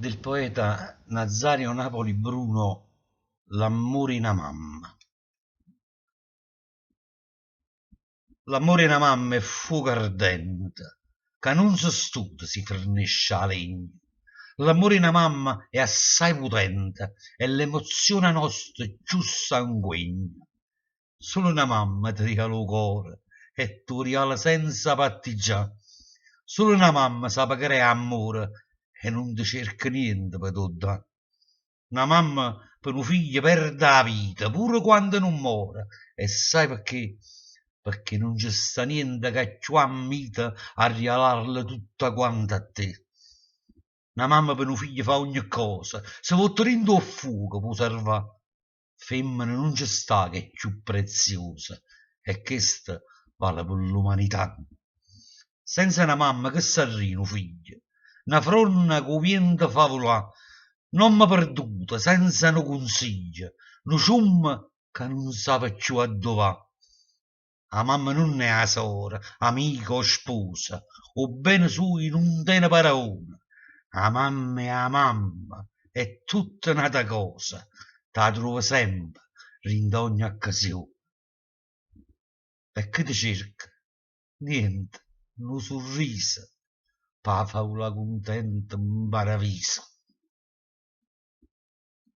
del poeta Nazario Napoli Bruno L'amore in a mamma. L'amore in a mamma è fuoco ardente, che non si studa si fornisce a legno. L'amore in a mamma è assai potente e l'emozione nostra è più sanguigna. Solo una mamma ti regala il cuore e tu regala senza pattigià. Solo una mamma sa creare amore e non ti cerca niente per tu dà. Una mamma per un figlio perde la vita pure quando non muore. E sai perché? Perché non c'è sta niente che ci ammita a regalarla tutta quanta a te. Una mamma per un figlio fa ogni cosa, se vuol rindo a fuoco può salvare. Femmina non ci sta che è più preziosa, e questa vale per l'umanità. Senza una mamma che s'arrina un figlio, una fronna che viene favolà, non mi perduta, senza un consiglio, un cium che non sa più a dove va. La mamma non è la sora, amica o sposa, o bene sui non tiene parole. La mamma è la mamma, è tutta un'altra cosa, te la trovo sempre, in ogni occasione. E che ti cerca? Niente, un sorriso, pa favola contenta, un paradiso.